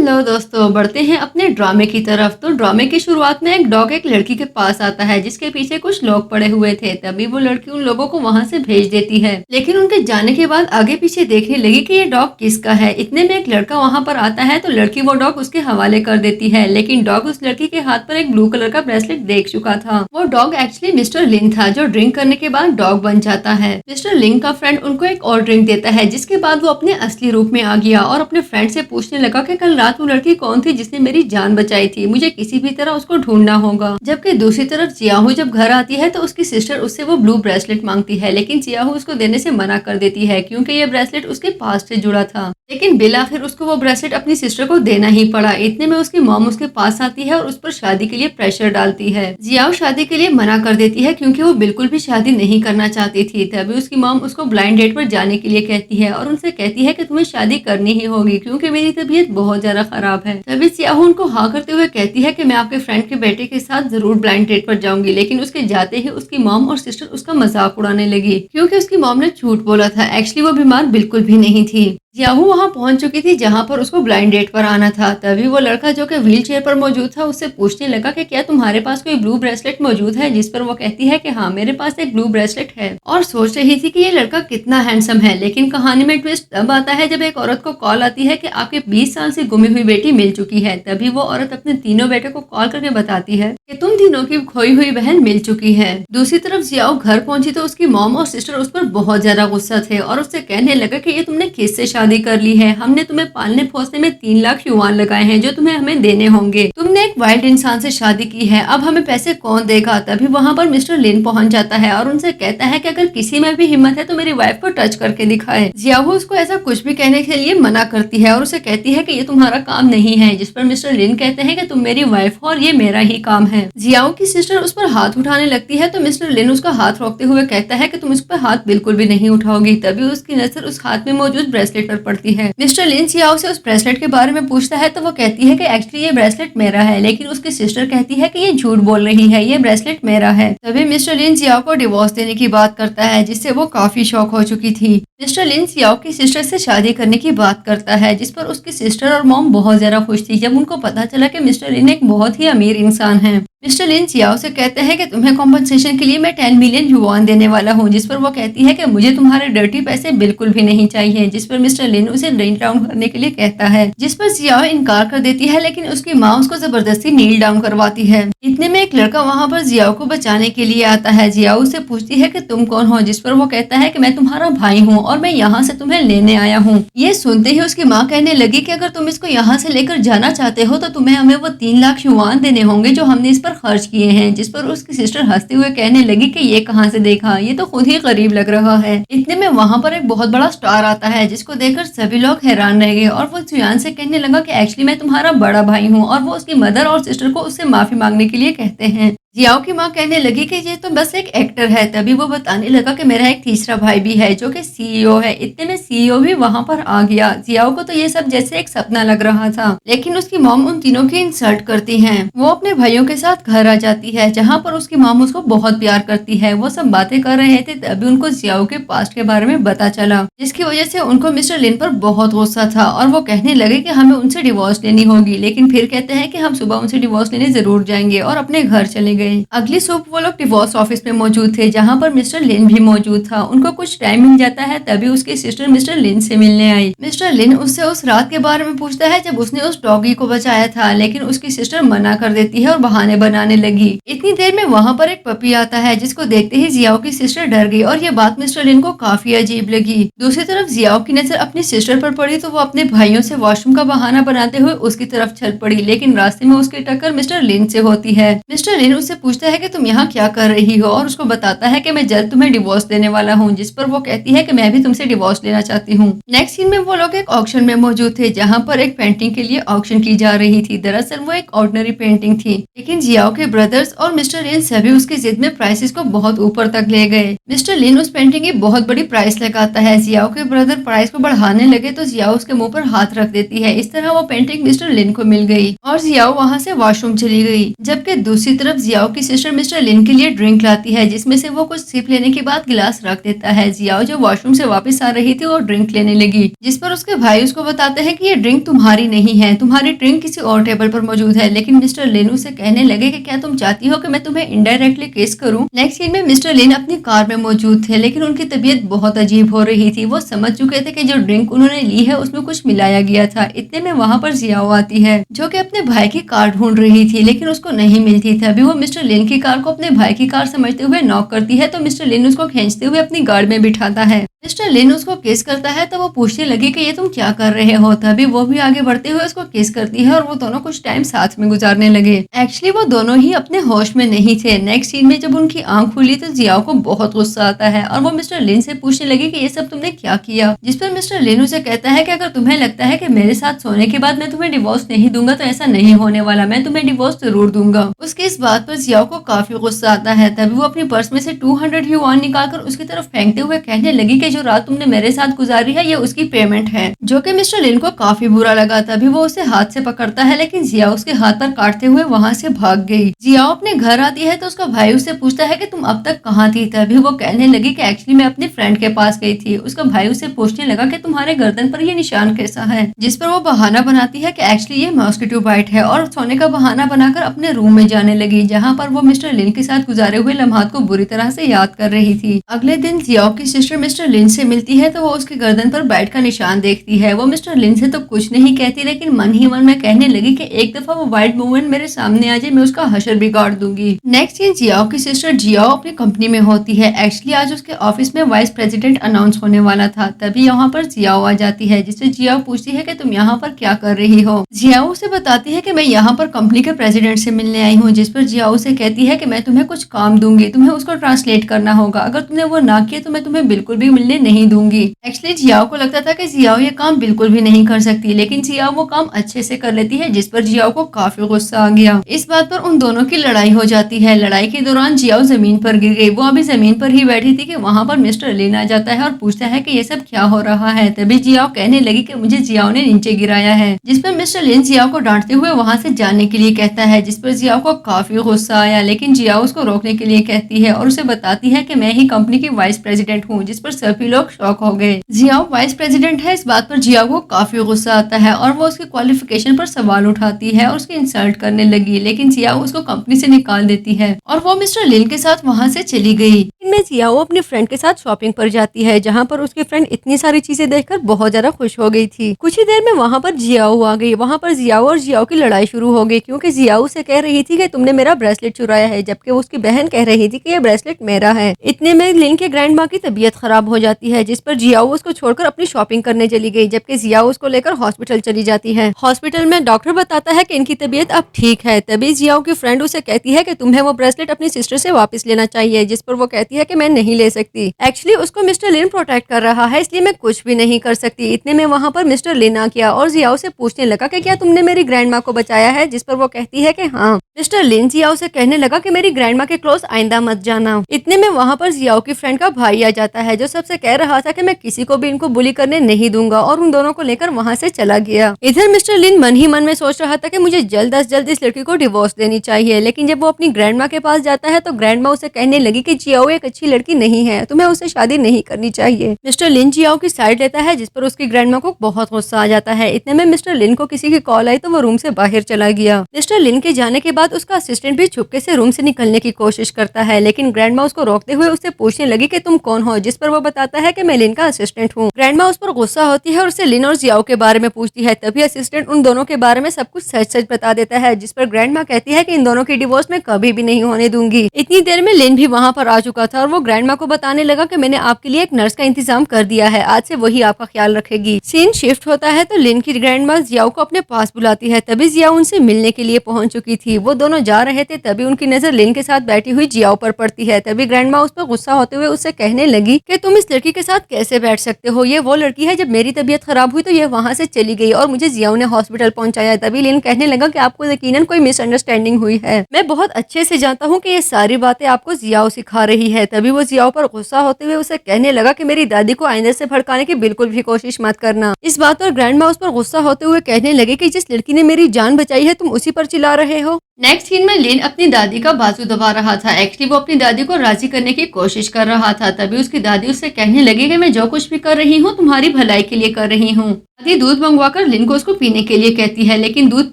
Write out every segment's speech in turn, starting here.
Hello दोस्तों, बढ़ते हैं अपने ड्रामे की तरफ। तो ड्रामे की शुरुआत में एक डॉग एक लड़की के पास आता है जिसके पीछे कुछ लोग पड़े हुए थे। तभी वो लड़की उन लोगों को वहां से भेज देती है, लेकिन उनके जाने के बाद आगे पीछे देखने लगी कि ये डॉग किसका है। इतने में एक लड़का वहां पर आता है तो लड़की वो डॉग उसके हवाले कर देती है, लेकिन डॉग उस लड़की के हाथ पर एक ब्लू कलर का ब्रेसलेट देख चुका था। वो डॉग एक्चुअली मिस्टर लिन था जो ड्रिंक करने के बाद डॉग बन जाता है। मिस्टर लिन का फ्रेंड उनको एक और ड्रिंक देता है, जिसके बाद वो अपने असली रूप में आ गया और अपने फ्रेंड से पूछने लगा कि कल रात वो लड़की कौन थी जिसने मेरी जान बचाई थी, मुझे किसी भी तरह उसको ढूंढना होगा। जबकि दूसरी तरफ जियाहू जब घर आती है तो उसकी सिस्टर उससे वो ब्लू ब्रेसलेट मांगती है, लेकिन जियाहू उसको देने से मना कर देती है क्योंकि ये ब्रेसलेट उसके पास्ट से जुड़ा था। लेकिन बिल आखिर उसको वो ब्रेसलेट अपनी सिस्टर को देना ही पड़ा। इतने में उसकी मॉम उसके पास आती है और उस पर शादी के लिए प्रेशर डालती है। जियाओ शादी के लिए मना कर देती है क्योंकि वो बिल्कुल भी शादी नहीं करना चाहती थी। तभी उसकी मॉम उसको ब्लाइंड डेट पर जाने के लिए कहती है और उनसे कहती है कि तुम्हें शादी करनी ही होगी क्योंकि मेरी तबीयत बहुत ज्यादा खराब है। तभी जियाओ उनको हाँ करते हुए कहती है कि मैं आपके फ्रेंड के बेटे के साथ जरूर ब्लाइंड डेट पर जाऊंगी, लेकिन उसके जाते ही उसकी मॉम और सिस्टर उसका मजाक उड़ाने लगी क्योंकि उसकी मॉम ने झूठ बोला था। एक्चुअली वो बीमार बिल्कुल भी नहीं थी। जियाहू वहां पहुंच चुकी थी जहां पर उसको ब्लाइंड डेट पर आना था। तभी वो लड़का जो कि व्हील चेयर पर मौजूद था उससे पूछने लगा कि क्या तुम्हारे पास कोई ब्लू ब्रेसलेट मौजूद है, जिस पर वो कहती है कि हाँ मेरे पास एक ब्लू ब्रेसलेट है। और सोच रही थी कि ये लड़का कितना हैंडसम है, लेकिन कहानी में ट्विस्ट तब आता है जब एक औरत को कॉल आती है कि आपके 20 साल से गुमी हुई बेटी मिल चुकी है। तभी वो औरत अपने तीनों बेटे को कॉल करके बताती है कि तुम तीनों की खोई हुई बहन मिल चुकी है। दूसरी तरफ जियाओ घर पहुंची तो उसकी मॉम और सिस्टर उस पर बहुत ज्यादा गुस्सा थे और उससे कहने लगा कि ये तुमने किससे शादी कर ली है, हमने तुम्हें पालने पोसने में 3 लाख युआन लगाए हैं जो तुम्हें हमें देने होंगे। तुमने एक वाइल्ड इंसान से शादी की है, अब हमें पैसे कौन देगा। तभी वहां पर मिस्टर लिन पहुंच जाता है और उनसे कहता है कि अगर किसी में भी हिम्मत है तो मेरी वाइफ को टच करके दिखाए। जियाहू उसको ऐसा कुछ भी कहने के लिए मना करती है और उसे कहती है कि ये तुम्हारा काम नहीं है, जिस पर मिस्टर लिन कहते हैं कि तुम मेरी वाइफ हो और ये मेरा ही काम है। जियाओ की सिस्टर उस पर हाथ उठाने लगती है तो मिस्टर लिन उसका हाथ रोकते हुए कहता है कि तुम उस पर हाथ बिल्कुल भी नहीं उठाओगी। तभी उसकी नजर उस हाथ में मौजूद ब्रेसलेट पर पड़ती है। मिस्टर लिन जियाओ से उस ब्रेसलेट के बारे में पूछता है तो वो कहती है कि एक्चुअली ये ब्रेसलेट मेरा है, लेकिन उसकी सिस्टर कहती है कि ये झूठ बोल रही है, ये ब्रेसलेट मेरा है। तभी मिस्टर लिन जियाओ को डिवोर्स देने की बात करता है, जिससे वो काफी शॉक हो चुकी थी। मिस्टर लिन जियाओ की सिस्टर से शादी करने की बात करता है, जिस पर उसकी सिस्टर और मॉम बहुत ज्यादा खुश थी जब उनको पता चला कि मिस्टर लिन एक बहुत ही अमीर इंसान है। मिस्टर लिन जियाओ से कहते हैं कि तुम्हें कॉम्पनसेशन के लिए मैं 10 मिलियन युआन देने वाला हूँ, जिस पर वो कहती है कि मुझे तुम्हारे डर्टी पैसे बिल्कुल भी नहीं चाहिए। जिस पर मिस्टर लिन उसे नील डाउन करने के लिए कहता है, जिस पर जियाओ इनकार कर देती है, लेकिन उसकी माँ उसको जबरदस्ती नील डाउन करवाती है। इतने में एक लड़का वहाँ पर जियाओ को बचाने के लिए आता है। जियाओ उससे पूछती है कि तुम कौन हो, जिस पर वो कहता है कि मैं तुम्हारा भाई हूँ और मैं यहाँ से तुम्हें लेने आया हूँ। ये सुनते ही उसकी माँ कहने लगी कि अगर तुम इसको यहाँ से लेकर जाना चाहते हो तो तुम्हें हमें वो 3 लाख युआन देने होंगे जो हमने इस पर खर्च किए हैं। जिस पर उसकी सिस्टर हंसते हुए कहने लगी कि ये कहाँ से देखा, ये तो खुद ही गरीब लग रहा है। इतने में वहाँ पर एक बहुत बड़ा स्टार आता है जिसको देखकर सभी लोग हैरान रह गए और वो जियान से कहने लगा कि एक्चुअली मैं तुम्हारा बड़ा भाई हूँ और वो उसकी मदर और सिस्टर को उससे माफी मांगने के लिए कहते हैं। जियाओ की माँ कहने लगी कि ये तो बस एक एक्टर है। तभी वो बताने लगा कि मेरा एक तीसरा भाई भी है जो कि सीईओ है। इतने में सीईओ भी वहां पर आ गया। जियाओ को तो ये सब जैसे एक सपना लग रहा था, लेकिन उसकी मॉम उन तीनों की इंसल्ट करती है। वो अपने भाइयों के साथ घर आ जाती है जहाँ पर उसकी मॉम उसको बहुत प्यार करती है। वो सब बातें कर रहे थे तभी उनको जियाओ के पास्ट के बारे में पता चला, जिसकी वजह से उनको मिस्टर लिन पर बहुत गुस्सा था और वो कहने लगे कि हमें उनसे डिवोर्स लेनी होगी, लेकिन फिर कहते हैं कि हम सुबह उनसे डिवोर्स लेने जरूर जाएंगे और अपने घर चले गए। अगली सुबह वो लोग डिवोर्स ऑफिस में मौजूद थे जहां पर मिस्टर लिन भी मौजूद था। उनको कुछ टाइम मिल जाता है तभी उसकी सिस्टर मिस्टर लिन से मिलने आई। मिस्टर लिन उससे उस रात के बारे में पूछता है जब उसने उस डॉगी को बचाया था, लेकिन उसकी सिस्टर मना कर देती है और बहाने बनाने लगी। इतनी देर में वहां पर एक पपी आता है जिसको देखते ही जियाओ की सिस्टर डर गई और ये बात मिस्टर लिन को काफी अजीब लगी। दूसरी तरफ जियाओ की नजर अपनी सिस्टर पर पड़ी तो वो अपने भाइयों से वॉशरूम का बहाना बनाते हुए उसकी तरफ चल पड़ी, लेकिन रास्ते में उसकी टक्कर मिस्टर लिन से होती है। मिस्टर लिन उससे पूछता है कि तुम यहाँ क्या कर रही हो और उसको बताता है कि मैं जल्द तुम्हें डिवोर्स देने वाला हूँ, जिस पर वो कहती है कि मैं भी तुमसे डिवोर्स लेना चाहती हूँ। नेक्स्ट सीन में वो लोग एक ऑक्शन में मौजूद थे जहाँ पर एक पेंटिंग के लिए ऑक्शन की जा रही थी। दरअसल वो एक ऑर्डिनरी पेंटिंग थी, लेकिन जियाओ के ब्रदर्स और मिस्टर लिन सभी उसकी जिद में प्राइसेस को बहुत ऊपर तक ले गए। मिस्टर लिन उस पेंटिंग की बहुत बड़ी प्राइस लगाता है। जियाओ के ब्रदर प्राइस को बढ़ाने लगे तो जियाओ उसके मुंह पर हाथ रख देती है। इस तरह वो पेंटिंग मिस्टर लिन को मिल गई और जियाओ वहाँ से वॉशरूम चली गई। जबकि दूसरी तरफ जियाओ जियाओ की सिस्टर मिस्टर लिन के लिए ड्रिंक लाती है, जिसमें से वो कुछ सिप लेने के बाद गिलास रख देता है। जियाओ जो वॉशरूम से वापस आ रही थी वो ड्रिंक लेने लगी, जिस पर उसके भाई उसको बताते हैं कि ये ड्रिंक तुम्हारी नहीं है, तुम्हारी ड्रिंक किसी और टेबल पर मौजूद है। लेकिन मिस्टर लिन उसे कहने लगे कि क्या तुम चाहती हो कि मैं तुम्हें इनडायरेक्टली किस करूं। नेक्स्ट सीन में मिस्टर लिन अपनी कार में मौजूद थे, लेकिन उनकी तबीयत बहुत अजीब हो रही थी। वो समझ चुके थे कि जो ड्रिंक उन्होंने ली है उसमें कुछ मिलाया गया था। इतने में वहाँ पर जियाओ आती है, जो कि अपने भाई की कार ढूंढ रही थी, लेकिन उसको नहीं मिलती थी। अभी वो मिस्टर लिन की कार को अपने भाई की कार समझते हुए नॉक करती है, तो मिस्टर लिन उसको खींचते हुए अपनी गाड़ी में बिठाता है। मिस्टर लिन उसको किस करता है तो वो पूछने लगी कि ये तुम क्या कर रहे हो। तभी वो भी आगे बढ़ते हुए उसको किस करती है और वो दोनों कुछ टाइम साथ में गुजारने लगे। एक्चुअली वो दोनों ही अपने होश में नहीं थे। नेक्स्ट सीन में जब उनकी आंख खुली तो जियाओ को बहुत गुस्सा आता है और वो मिस्टर लिन से पूछने लगी कि ये सब तुमने क्या किया। जिस पर मिस्टर लिन उसे कहता है कि अगर तुम्हें लगता है कि मेरे साथ सोने के बाद मैं तुम्हें डिवोर्स नहीं दूंगा तो ऐसा नहीं होने वाला, मैं तुम्हें डिवोर्स जरूर दूंगा। उसकी इस बात पर जियाओ को काफी गुस्सा आता है। तभी वो अपनी पर्स में से 200 युआन निकालकर उसकी तरफ फेंकते हुए कहने लगी कि जो रात तुमने मेरे साथ गुजारी है ये उसकी पेमेंट है, जो कि मिस्टर लिन को काफी बुरा लगा। तभी वो उसे हाथ से पकड़ता है, लेकिन जियाओ उसके हाथ पर काटते हुए वहाँ से भाग गई। जियाओ अपने घर आती है तो उसका भाई उससे पूछता है कि तुम अब तक कहाँ थी। तभी वो कहने लगी कि एक्चुअली मैं अपने फ्रेंड के पास गई थी। उसका भाई उसे पूछने लगा कि तुम्हारे गर्दन पर ये निशान कैसा है, जिस पर वो बहाना बनाती है कि एक्चुअली ये मॉस्किटो बाइट है और सोने का बहाना बनाकर अपने रूम में जाने लगी, जहाँ पर वो मिस्टर लिन के साथ गुजारे हुए लम्हात को बुरी तरह से याद कर रही थी। अगले दिन जियाओ की सिस्टर मिस्टर लिन से मिलती है तो वो उसके गर्दन पर बैट का निशान देखती है। वो मिस्टर लिन से तो कुछ नहीं कहती, लेकिन मन ही मन में कहने लगी कि एक दफा वो वाइट वुमन मेरे सामने आ जाए, मैं उसका हशर बिगाड़ दूंगी। नेक्स्ट सीन जियाओ की सिस्टर जियाओ अपनी कंपनी में होती है। एक्चुअली आज उसके ऑफिस में वाइस प्रेसिडेंट अनाउंस होने वाला था। तभी यहाँ पर जियाओ आ जाती है, जिससे जियाओ पूछती है कि तुम यहाँ पर क्या कर रही हो। जियाओ उसे बताती है कि मैं यहाँ पर कंपनी के प्रेसिडेंट से मिलने आई हूँ, जिस पर जियाओ से कहती है कि मैं तुम्हें कुछ काम दूंगी, तुम्हें उसको ट्रांसलेट करना होगा, अगर तुमने वो ना किया तो मैं तुम्हें बिल्कुल भी मिलने नहीं दूंगी। एक्चुअली जियाओ को लगता था कि जियाओ ये काम बिल्कुल भी नहीं कर सकती, लेकिन जियाओ वो काम अच्छे से कर लेती है, जिस पर जियाओ को काफी गुस्सा आ गया। इस बात पर उन दोनों की लड़ाई हो जाती है। लड़ाई के दौरान जियाओ जमीन पर गिर गई। वो अभी जमीन पर ही बैठी थी कि वहाँ पर मिस्टर लिन आ जाता है और पूछता है कि ये सब क्या हो रहा है। तभी जियाओ कहने लगी कि मुझे जियाओ ने नीचे गिराया है, जिस पर मिस्टर लिन जियाओ को डांटते हुए वहाँ से जाने के लिए कहता है, जिस पर जियाओ को काफी गुस्सा आया। लेकिन जियाओ उसको रोकने के लिए कहती है और उसे बताती है कि मैं ही कंपनी की वाइस प्रेसिडेंट हूँ, जिस पर सभी लोग शॉक हो गए। जियाओ वाइस प्रेसिडेंट है, इस बात पर जियाओ को काफी गुस्सा आता है और वो उसके क्वालिफिकेशन पर सवाल उठाती है और उसकी इंसल्ट करने लगी। लेकिन जियाओ उसको कंपनी से निकाल देती है और वो मिस्टर लिन के साथ वहाँ से चली गई। इनमें जियाओ अपने फ्रेंड के साथ शॉपिंग पर जाती है, जहाँ पर उसके फ्रेंड इतनी सारी चीजें देखकर बहुत ज्यादा खुश हो गई थी। कुछ ही देर में वहाँ पर जियाओ आ गई। वहाँ पर जियाओ और जियाओ की लड़ाई शुरू हो गई, क्योंकि जियाओ से कह रही थी कि तुमने मेरा ब्रेसलेट चुराया है, जबकि उसकी बहन कह रही थी कि ये ब्रेसलेट मेरा है। इतने में लिन के ग्रैंड माँ की तबीयत खराब हो जाती है, जिस पर जियाओ उसको छोड़कर अपनी शॉपिंग करने चली गई, जबकि जियाओ उसको लेकर हॉस्पिटल चली जाती है। हॉस्पिटल में डॉक्टर बताता है कि इनकी तबीयत अब ठीक है। तभी जियाओ की फ्रेंड उसे कहती है कि तुम्हें वो ब्रेसलेट अपनी सिस्टर से वापस लेना चाहिए, जिस पर वो कहती है कि मैं नहीं ले सकती। एक्चुअली उसको मिस्टर लिन प्रोटेक्ट कर रहा है, इसलिए मैं कुछ भी नहीं कर सकती। इतने में वहाँ पर मिस्टर लिन आ गया और जियाओ से पूछने लगा कि क्या तुमने मेरी ग्रैंड माँ को बचाया है, जिस पर वो कहती है कि हाँ। मिस्टर लिन जियाओ से कहने लगा कि मेरी ग्रैंड माँ के क्लोज आइंदा मत जाना। इतने में वहाँ पर जियाओ की फ्रेंड का भाई आ जाता है, जो सबसे कह रहा था कि मैं किसी को भी इनको बुली करने नहीं दूंगा, और उन दोनों को लेकर वहाँ से चला गया। इधर मिस्टर लिन मन ही मन में सोच रहा था कि मुझे जल्द अज जल्द इस लड़की को डिवोर्स देनी चाहिए। लेकिन जब वो अपनी ग्रैंड माँ के पास जाता है तो ग्रैंड माँ उसे कहने लगी कि जियाओ एक अच्छी लड़की नहीं है, तुम्हें उससे शादी नहीं करनी चाहिए। मिस्टर लिन जियाओ की साइड लेता है, जिस पर उसकी ग्रैंड माँ को बहुत गुस्सा आ जाता है। इतने में मिस्टर लिन को किसी की कॉल आई तो वो रूम से बाहर चला गया। मिस्टर लिन के जाने के बाद उसका असिस्टेंट भी छुपके से रूम से निकलने की कोशिश करता है, लेकिन ग्रैंड माँ उसको रोकते हुए उससे पूछने लगी कि तुम कौन हो, जिस पर वो बताता है कि मैं लिन का असिस्टेंट हूँ। ग्रैंड माँ उस पर गुस्सा होती है और उससे लिन और जियाओ के बारे में पूछती है। तभी असिस्टेंट उन दोनों के बारे में सब कुछ सच सच बता देता है, जिस पर ग्रैंड माँ कहती है कि इन दोनों की डिवोर्स मैं कभी भी नहीं होने दूंगी। इतनी देर में लिन भी वहाँ पर आ चुका था और वो ग्रैंड माँ को बताने लगा कि मैंने आपके लिए एक नर्स का इंतजाम कर दिया है, आज से वही आपका ख्याल रखेगी। सीन शिफ्ट होता है तो लिन की ग्रैंड माँ जियाओ को अपने पास बुलाती है। तभी जियाओ उनसे मिलने के लिए पहुंच चुकी थी। वो दोनों जा रहे थे, तभी उनकी नजर लिन के साथ बैठी हुई जियाओ पर पड़ती है। तभी ग्रैंड माँ उस पर गुस्सा होते हुए उससे कहने लगी कि तुम इस लड़की के साथ कैसे बैठ सकते हो, ये वो लड़की है, जब मेरी तबीयत खराब हुई तो ये वहाँ से चली गई और मुझे जियाओ ने हॉस्पिटल पहुंचाया। तभी लिन कहने लगा कि आपको यकीनन कोई मिसअंडरस्टैंडिंग हुई है, मैं बहुत अच्छे से जानता हूँ कि ये सारी बातें आपको जियाओ सिखा रही है। तभी वो जियाओ पर गुस्सा होते हुए उसे कहने लगा कि मेरी दादी को आइंदा से भड़काने की बिल्कुल भी कोशिश मत करना। इस बात पर ग्रैंड माँ उस पर गुस्सा होते हुए कहने लगे कि जिस लड़की ने मेरी जान बचाई है तुम उसी पर चिल्ला रहे हो। नेक्स्ट सीन में लिन अपनी दादी का बाजू दबा रहा था। एक्चुअली वो अपनी दादी को राजी करने की कोशिश कर रहा था। तभी उसकी दादी उससे कहने लगी कि मैं जो कुछ भी कर रही हूँ तुम्हारी भलाई के लिए कर रही हूँ। दादी दूध मंगवाकर लिन को उसको पीने के लिए कहती है, लेकिन दूध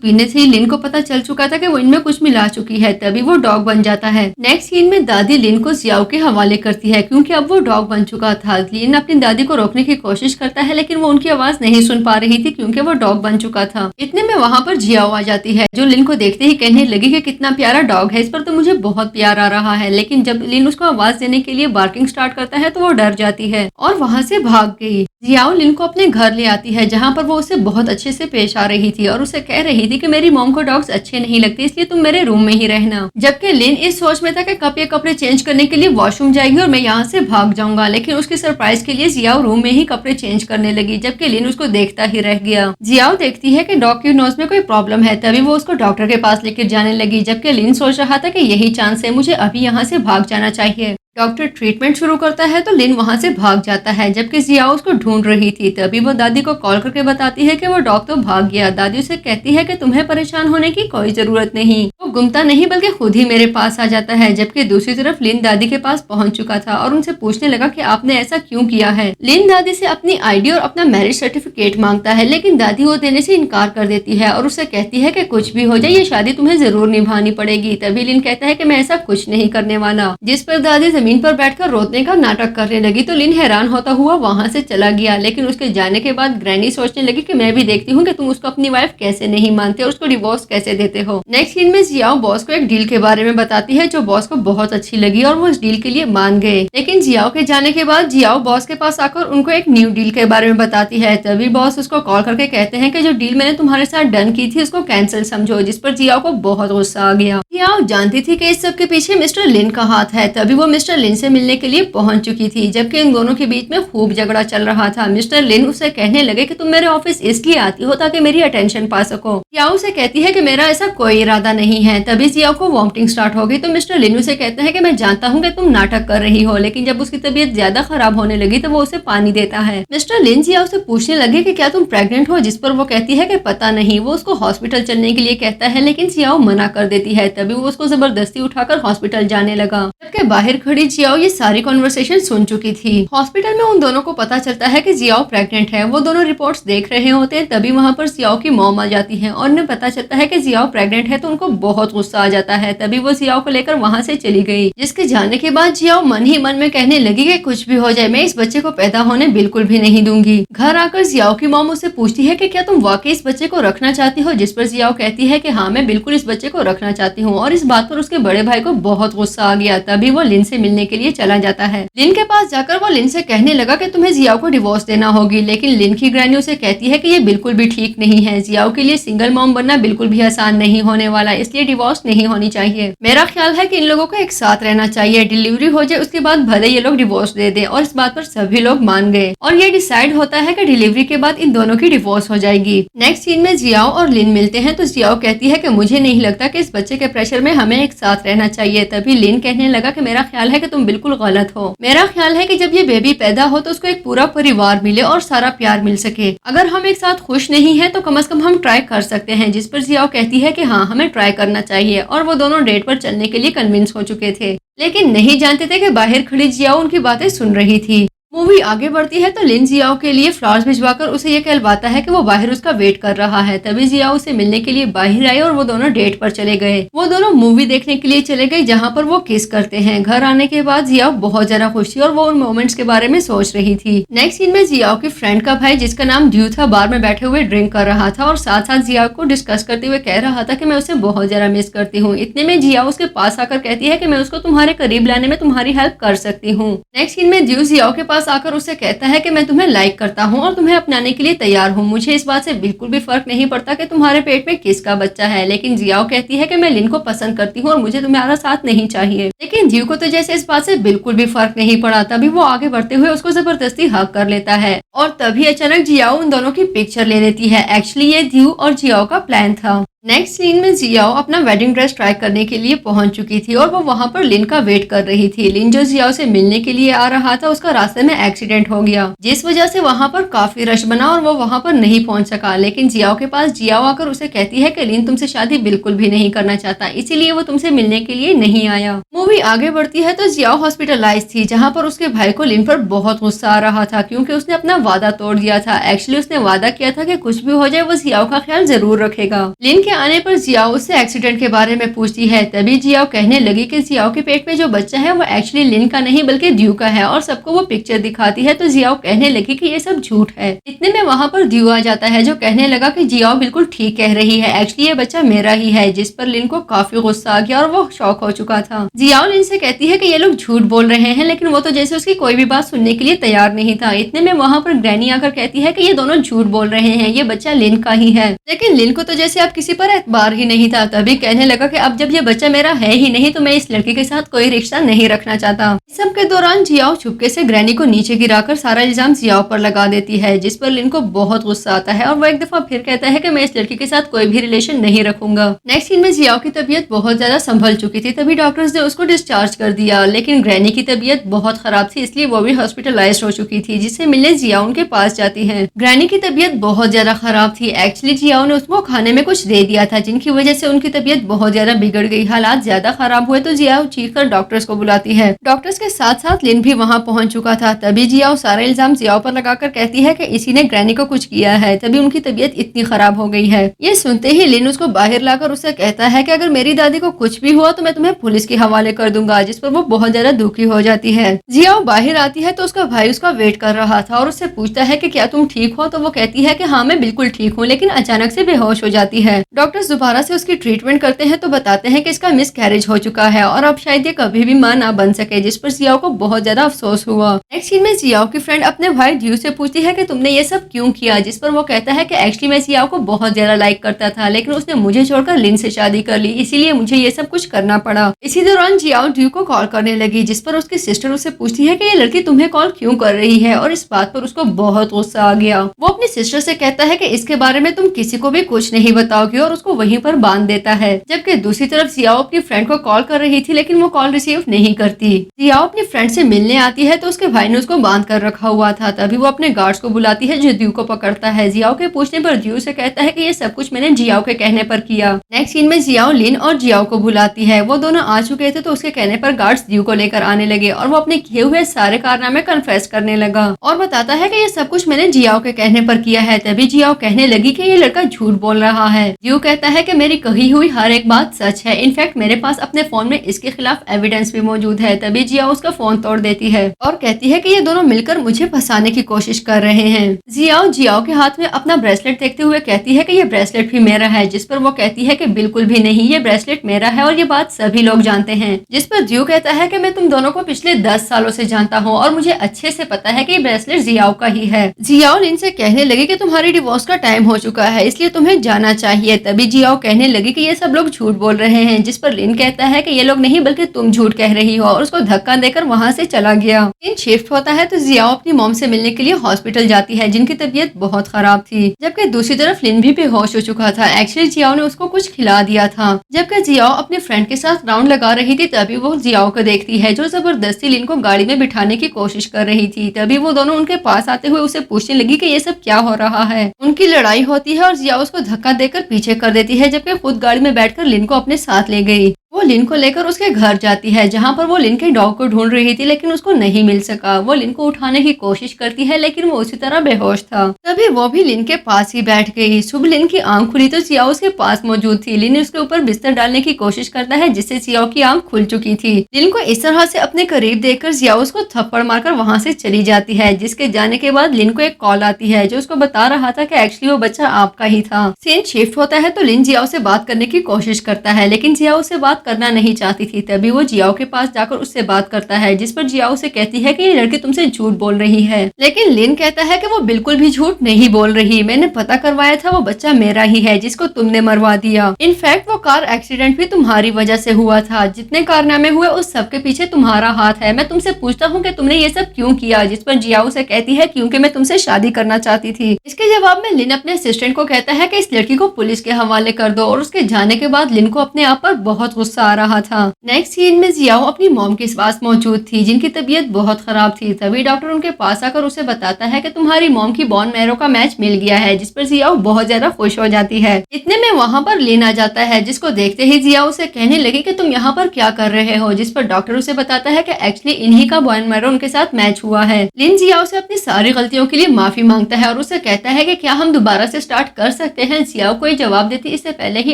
पीने से ही लिन को पता चल चुका था कि वो इनमें कुछ मिला चुकी है। तभी वो डॉग बन जाता है। नेक्स्ट सीन में दादी लिन को जियाओ के हवाले करती है क्योंकि अब वो डॉग बन चुका था। लिन अपनी दादी को रोकने की कोशिश करता है लेकिन वो उनकी आवाज नहीं सुन पा रही थी क्योंकि वो डॉग बन चुका था। इतने में वहाँ पर जियाओ आ जाती है जो लिन को देखते ही कहने लगी कि कितना प्यारा डॉग है, इस पर तो मुझे बहुत प्यार आ रहा है। लेकिन जब लिन उसको आवाज देने के लिए बार्किंग स्टार्ट करता है तो वो डर जाती है और वहाँ से भाग गई। जियाओ लिन को अपने घर ले आती है जहाँ पर वो उसे बहुत अच्छे से पेश आ रही थी और उसे कह रही थी कि मेरी मॉम को डॉग्स अच्छे नहीं लगते इसलिए तुम मेरे रूम में ही रहना। जबकि लिन इस सोच में था कि कब ये कपड़े चेंज करने के लिए वॉशरूम जाएगी और मैं यहाँ से भाग जाऊंगा, लेकिन उसकी सरप्राइज के लिए जियाओ रूम में ही कपड़े चेंज करने लगी जबकि लिन उसको देखता ही रह गया। जियाओ देखती है कि डॉग की नोज में कोई प्रॉब्लम है, तभी वो उसको डॉक्टर के पास लेकर जाने लगी जबकि लिन सोच रहा था कि यही चांस है, मुझे अभी यहाँ से भाग जाना चाहिए। डॉक्टर ट्रीटमेंट शुरू करता है तो लिन वहां से भाग जाता है जबकि जियाओ उसको ढूंढ रही थी। तभी वो दादी को कॉल करके बताती है कि वो डॉग तो भाग गया। दादी उसे कहती है कि तुम्हें परेशान होने की कोई जरूरत नहीं, वो गुमता नहीं बल्कि खुद ही मेरे पास आ जाता है। जबकि दूसरी तरफ लिन दादी के पास पहुंच चुका था और उनसे पूछने लगा कि आपने ऐसा क्यों किया है। लिन दादी से अपनी आईडी और अपना मैरिज सर्टिफिकेट मांगता है लेकिन दादी वो देने से इनकार कर देती है और उसे कहती है कि कुछ भी हो जाए ये शादी तुम्हें जरूर निभानी पड़ेगी। तभी लिन कहता है कि मैं ऐसा कुछ नहीं करने वाला, जिस पर दादी जमीन पर बैठकर रोने का नाटक करने लगी। तो लिन हैरान होता हुआ वहां से चला गया, लेकिन उसके जाने के बाद ग्रैनी सोचने लगी कि मैं भी देखती हूँ कि तुम उसको अपनी वाइफ कैसे नहीं मानते और उसको डिवोर्स कैसे देते हो। नेक्स्ट सीन में जियाओ बॉस को एक डील के बारे में बताती है जो बॉस को बहुत अच्छी लगी और वो इस डील के लिए मान गए। लेकिन जियाओ के जाने के बाद जियाओ बॉस के पास आकर उनको एक न्यू डील के बारे में बताती है। तभी बॉस उसको कॉल करके कहते हैं कि जो डील मैंने तुम्हारे साथ डन की थी उसको कैंसिल समझो, जिस पर जियाओ को बहुत गुस्सा आ गया। जियाओ जानती थी कि इस सब के पीछे मिस्टर लिन का हाथ है। तभी वो मिस्टर लिन से मिलने के लिए पहुंच चुकी थी जबकि इन दोनों के बीच में खूब झगड़ा चल रहा था। मिस्टर लिन उसे कहने लगे कि तुम मेरे ऑफिस इसलिए आती हो ताकि मेरी अटेंशन पा सको। जियाओ से कहती है कि मेरा ऐसा कोई इरादा नहीं है। तभी जियाओ को वॉमिटिंग स्टार्ट हो गई तो मिस्टर लिन उसे कहते हैं कि मैं जानता हूँ कि तुम नाटक कर रही हो, लेकिन जब उसकी तबीयत ज्यादा खराब होने लगी तो वो उसे पानी देता है। मिस्टर लिन जियाओ से पूछने लगे कि क्या तुम प्रेग्नेंट हो, जिस पर वो कहती है कि पता नहीं। वो उसको हॉस्पिटल चलने के लिए कहता है लेकिन जियाओ मना कर देती है। तभी वो उसको जबरदस्ती उठाकर हॉस्पिटल जाने लगा जबकि बाहर खड़ी जियाओ ये सारी कॉन्वर्सेशन सुन चुकी थी। हॉस्पिटल में उन दोनों को पता चलता है कि जियाओ प्रेग्नेंट है। वो दोनों रिपोर्ट्स देख रहे होते हैं। तभी वहाँ पर जियाओ की मॉम आ जाती है और उन्हें पता चलता है कि जियाओ प्रेग्नेंट है तो उनको बहुत गुस्सा आ जाता है। तभी वो जियाओ को लेकर वहाँ से चली गई, जिसके जाने के बाद जियाओ मन ही मन में कहने लगी कि कुछ भी हो जाए मैं इस बच्चे को पैदा होने बिल्कुल भी नहीं दूंगी। घर आकर जियाओ की मॉम उससे पूछती है कि क्या तुम वाकई इस बच्चे को रखना चाहती हो, जिस पर जियाओ कहती है कि हाँ मैं बिल्कुल इस बच्चे को रखना चाहती हूँ। और इस बात पर उसके बड़े भाई को बहुत गुस्सा आ गया। तभी वो लिन से मिलने के लिए चला जाता है। लिन के पास जाकर वो लिन से कहने लगा कि तुम्हें जियाओ को डिवोर्स देना होगी, लेकिन लिन की ग्रैनी उसे कहती है कि ये बिल्कुल भी ठीक नहीं है। जियाओ के लिए सिंगल मॉम बनना बिल्कुल भी आसान नहीं होने वाला, इसलिए डिवोर्स नहीं होनी चाहिए। मेरा ख्याल है कि इन लोगों को एक साथ रहना चाहिए, डिलीवरी हो जाए उसके बाद भले ये लोग डिवोर्स दे दें। और इस बात पर सभी लोग मान गए और ये डिसाइड होता है कि डिलीवरी के बाद इन दोनों की डिवोर्स हो जाएगी। नेक्स्ट सीन में जियाओ और लिन मिलते हैं तो जियाओ कहती है कि मुझे नहीं लगता कि इस बच्चे के प्रेशर में हमें एक साथ रहना चाहिए। तभी लिन कहने लगा कि मेरा ख्याल है कि तुम बिल्कुल गलत हो। मेरा ख्याल है कि जब ये बेबी पैदा हो तो उसको एक पूरा परिवार मिले और सारा प्यार मिल सके। अगर हम एक साथ खुश नहीं है तो कम से कम हम ट्राई कर सकते हैं, जिस पर जियाओ कहती है कि हाँ हमें ट्राई करना चाहिए। और वो दोनों डेट पर चलने के लिए कन्विंस हो चुके थे, लेकिन नहीं जानते थे कि बाहर खड़ी जियाओ उनकी बातें सुन रही थी। मूवी आगे बढ़ती है तो लिन जियाओ के लिए फ्लावर्स भिजवाकर उसे ये कहलवाता है कि वो बाहर उसका वेट कर रहा है। तभी जियाओ उसे मिलने के लिए बाहर आई और वो दोनों डेट पर चले गए। वो दोनों मूवी देखने के लिए चले गए जहाँ पर वो किस करते हैं। घर आने के बाद जियाओ बहुत ज्यादा खुश थी और वो उन मोमेंट्स के बारे में सोच रही थी। नेक्स्ट सीन में जियाओ की फ्रेंड का भाई जिसका नाम ड्यू था बार में बैठे हुए ड्रिंक कर रहा था और साथ साथ जियाओ को डिस्कस करते हुए कह रहा था कि मैं उसे बहुत ज्यादा मिस करती हूँ। इतने में जियाओ उसके पास आकर कहती है कि मैं उसको तुम्हारे करीब लाने में तुम्हारी हेल्प कर सकती हूँ। नेक्स्ट सीन में ड्यू जियाओ के पास आकर उसे कहता है कि मैं तुम्हें लाइक करता हूँ और तुम्हें अपनाने के लिए तैयार हूँ। मुझे इस बात से बिल्कुल भी फर्क नहीं पड़ता कि तुम्हारे पेट में किसका बच्चा है। लेकिन जियाओ कहती है कि मैं लिन को पसंद करती हूँ और मुझे तुम्हारा साथ नहीं चाहिए। लेकिन जियो को तो जैसे इस बात से बिल्कुल भी फर्क नहीं पड़ा। तभी वो आगे बढ़ते हुए उसको जबरदस्ती हक कर लेता है और तभी अचानक जियाओ उन दोनों की पिक्चर ले लेती है। एक्चुअली ये जियो और जियाओ का प्लान था। नेक्स्ट सीन में जियाओ अपना वेडिंग ड्रेस ट्राई करने के लिए पहुंच चुकी थी और वो वहां पर लिन का वेट कर रही थी। लिन जो जियाओ से मिलने के लिए आ रहा था, उसका रास्ते में एक्सीडेंट हो गया, जिस वजह से वहां पर काफी रश बना और वो वहां पर नहीं पहुंच सका। लेकिन जियाओ के पास जियाओ आकर उसे कहती है कि लिन तुमसे शादी बिल्कुल भी नहीं करना चाहता, इसीलिए वो तुमसे मिलने के लिए नहीं आया। मूवी आगे बढ़ती है तो जियाओ हॉस्पिटलाइज थी, जहाँ पर उसके भाई को लिन पर बहुत गुस्सा आ रहा था, क्योंकि उसने अपना वादा तोड़ दिया था। एक्चुअली उसने वादा किया था कि कुछ भी हो जाए वो जियाओ का ख्याल जरूर रखेगा। लिन के आने पर जियाओ उससे एक्सीडेंट के बारे में पूछती है। तभी जियाओ कहने लगी कि जियाओ के पेट में जो बच्चा है वो एक्चुअली लिन का नहीं बल्कि ड्यू का है, और सबको वो पिक्चर दिखाती है। तो जियाओ कहने लगी कि ये सब झूठ है। इतने में वहां पर ड्यू आ जाता है, जो कहने लगा कि जियाओ बिल्कुल ठीक कह रही है, एक्चुअली ये बच्चा मेरा ही है, जिस पर लिन को काफी गुस्सा आ गया और वो शॉक हो चुका था। जियाओ लिन से कहती है कि ये लोग झूठ बोल रहे हैं, लेकिन वो तो जैसे उसकी कोई भी बात सुनने के लिए तैयार नहीं था। इतने में वहां पर ग्रैनी आकर कहती है कि ये दोनों झूठ बोल रहे हैं, ये बच्चा लिन का ही है। लेकिन लिन को तो जैसे अब किसी पर एतबार ही नहीं था। तभी कहने लगा कि अब जब ये बच्चा मेरा है ही नहीं तो मैं इस लड़की के साथ कोई रिश्ता नहीं रखना चाहता। इस सब के दौरान जियाओ चुपके से ग्रैनी को नीचे गिराकर सारा इल्जाम जियाओ पर लगा देती है, जिस पर लिन को बहुत गुस्सा आता है और वो एक दफा फिर कहता है कि मैं इस लड़की के साथ कोई भी रिलेशन नहीं रखूंगा। नेक्स्ट सीन में जियाओ की तबीयत बहुत ज्यादा संभल चुकी थी, तभी डॉक्टर्स ने उसको डिस्चार्ज कर दिया। लेकिन ग्रैनी की तबीयत बहुत खराब थी, इसलिए वो भी हॉस्पिटलाइज्ड हो चुकी थी, जिससे मिलने जियाओ उनके पास जाती है। ग्रैनी की तबीयत बहुत ज्यादा खराब थी। एक्चुअली जियाओ ने उसको खाने में कुछ दे दिया था, जिनकी वजह से उनकी तबीयत बहुत ज्यादा बिगड़ गई। हालात ज्यादा खराब हुए तो जियाओ चीख कर डॉक्टर्स को बुलाती है। डॉक्टर्स के साथ साथ लिन भी वहां पहुंच चुका था। तभी जियाओ सारा इल्जाम जियाओ पर लगाकर कहती है कि इसी ने ग्रैनी को कुछ किया है, तभी उनकी तबीयत इतनी खराब हो गई है। ये सुनते ही लिन उसको बाहर लाकर उससे कहता है कि अगर मेरी दादी को कुछ भी हुआ तो मैं तुम्हें पुलिस के हवाले कर दूंगा, जिस पर वो बहुत ज्यादा दुखी हो जाती है। जियाओ बाहर आती है तो उसका भाई उसका वेट कर रहा था और उससे पूछता है कि क्या तुम ठीक हो, तो वो कहती है कि हाँ मैं बिल्कुल ठीक हूँ, लेकिन अचानक से बेहोश हो जाती है। डॉक्टर्स दोबारा से उसकी ट्रीटमेंट करते हैं तो बताते हैं कि इसका मिस कैरेज हो चुका है और अब शायद ये कभी भी मां ना बन सके, जिस पर जियाओ को बहुत ज्यादा अफसोस हुआ। नेक्स्ट सीन में जियाओ की फ्रेंड अपने भाई ड्यू से पूछती है कि तुमने ये सब क्यों किया, जिस पर वो कहता है कि एक्चुअली मैं जियाओ को बहुत ज्यादा लाइक करता था, लेकिन उसने मुझे छोड़कर लिन से शादी कर ली, इसीलिए मुझे ये सब कुछ करना पड़ा। इसी दौरान जियाओ ड्यू को कॉल करने लगी, जिस पर उसकी सिस्टर उससे पूछती है कि ये लड़की तुम्हें कॉल क्यों कर रही है, और इस बात पर उसको बहुत गुस्सा आ गया। वो अपनी सिस्टर से कहता है कि इसके बारे में तुम किसी को भी कुछ नहीं बताओगी, और उसको वहीं पर बांध देता है। जबकि दूसरी तरफ जियाओ अपनी फ्रेंड को कॉल कर रही थी, लेकिन वो कॉल रिसीव नहीं करती। जियाओ अपनी फ्रेंड से मिलने आती है तो उसके भाई ने उसको बांध कर रखा हुआ था। तभी वो अपने गार्ड्स को बुलाती है, जो ड्यू को पकड़ता है। जियाओ के पूछने पर ड्यू से कहता है कि ये सब कुछ मैंने जियाओ के कहने पर किया। नेक्स्ट सीन में जियाओ लिन और जियाओ को बुलाती है। वो दोनों आ चुके थे तो उसके कहने पर गार्ड्स ड्यू को लेकर आने लगे और वो अपने किए हुए सारे कारनामे कन्फेस करने लगा और बताता है कि ये सब कुछ मैंने जियाओ के कहने पर किया है। तभी जियाओ कहने लगी कि ये लड़का झूठ बोल रहा है। ड्यू कहता है कि मेरी कही हुई हर एक बात सच है, इनफैक्ट मेरे पास अपने फोन में इसके खिलाफ एविडेंस भी मौजूद है। तभी जियाओ उसका फोन तोड़ देती है और कहती है कि ये दोनों मिलकर मुझे फंसाने की कोशिश कर रहे हैं। जियाओ के हाथ में अपना ब्रेसलेट देखते हुए कहती है कि ये ब्रेसलेट भी मेरा है, जिस पर वो कहती है कि बिल्कुल भी नहीं, ये ब्रेसलेट मेरा है और ये बात सभी लोग जानते हैं। जिस पर ड्यू कहता है कि मैं तुम दोनों को पिछले 10 सालों से जानता हूँ और मुझे अच्छे से पता है कि ये ब्रेसलेट जियाओ का ही है। जियाओ लिन से कहने लगी कि तुम्हारी डिवोर्स का टाइम हो चुका है, इसलिए तुम्हें जाना चाहिए। तभी जियाओ कहने लगी कि ये सब लोग झूठ बोल रहे हैं, जिस पर लिन कहता है कि ये लोग नहीं बल्कि तुम झूठ कह रही हो, और उसको धक्का देकर वहां से चला गया। दिन शिफ्ट होता है तो जियाओ अपनी मॉम से मिलने के लिए हॉस्पिटल जाती है, जिनकी तबीयत बहुत खराब थी। जबकि दूसरी तरफ लिन भी बेहोश हो चुका था। एक्चुअली जियाओ ने उसको कुछ खिला दिया था। जबकि जियाओ अपने फ्रेंड के साथ राउंड लगा रही थी, तभी वो जियाओ को देखती है, जो जबरदस्ती लिन को गाड़ी में बिठाने की कोशिश कर रही थी। तभी वो दोनों उनके पास आते हुए उसे पूछने लगी कि ये सब क्या हो रहा है। उनकी लड़ाई होती है और जियाओ उसको धक्का देकर पीछे कर देती है, जबकि खुद गाड़ी में बैठकर लिन को अपने साथ ले गई। वो लिन को लेकर उसके घर जाती है, जहाँ पर वो लिन के डॉग को ढूंढ रही थी, लेकिन उसको नहीं मिल सका। वो लिन को उठाने की कोशिश करती है, लेकिन वो उसी तरह बेहोश था। तभी वो भी लिन के पास ही बैठ गई। सुबह लिन की आंख खुली तो जियाओ उसके पास मौजूद थी। लिन उसके ऊपर बिस्तर डालने की कोशिश करता है, जिससे जियाओ की आंख खुल चुकी थी। लिन को इस तरह से अपने करीब देखकर जियाओ उसको थप्पड़ मारकर वहां से चली जाती है, जिसके जाने के बाद लिन को एक कॉल आती है, जो उसको बता रहा था कि एक्चुअली वो बच्चा आपका ही था। सीन शिफ्ट होता है तो लिन जियाओ से बात करने की कोशिश करता है, लेकिन जियाओ से बात करने करना नहीं चाहती थी। तभी वो जियाओ के पास जाकर उससे बात करता है, जिस पर जियाओ से कहती है कि ये लड़की तुमसे झूठ बोल रही है। लेकिन लिन कहता है कि वो बिल्कुल भी झूठ नहीं बोल रही, मैंने पता करवाया था, वो बच्चा मेरा ही है जिसको तुमने मरवा दिया। इनफैक्ट वो कार एक्सीडेंट भी तुम्हारी वजह से हुआ था, जितने कारनामे हुए उस सब के पीछे तुम्हारा हाथ है। मैं तुमसे पूछता हूँ कि तुमने ये सब क्यों किया, जिस पर जियाओ से कहती है क्योंकि मैं तुमसे शादी करना चाहती थी। इसके जवाब में लिन अपने असिस्टेंट को कहता है कि इस लड़की को पुलिस के हवाले कर दो, और उसके जाने के बाद लिन को अपने आप पर बहुत गुस्सा आ रहा था। नेक्स्ट सीन में जियाओ अपनी मॉम के पास मौजूद थी, जिनकी तबीयत बहुत खराब थी। तभी डॉक्टर उनके पास आकर उसे बताता है कि तुम्हारी मॉम की बोन मैरो का मैच मिल गया है, जिस पर जियाओ बहुत ज्यादा खुश हो जाती है। इतने में वहाँ पर लिन आ जाता है, जिसको देखते ही जियाओ उसे कहने लगी कि तुम यहाँ पर क्या कर रहे हो, जिस पर डॉक्टर उसे बताता है कि एक्चुअली इन्हीं का बोन मैरो उनके साथ मैच हुआ है। लिन जियाओ से अपनी सारी गलतियों के लिए माफी मांगता है और उसे कहता है कि क्या हम दोबारा से स्टार्ट कर सकते हैं। जियाओ को जवाब देती इससे पहले ही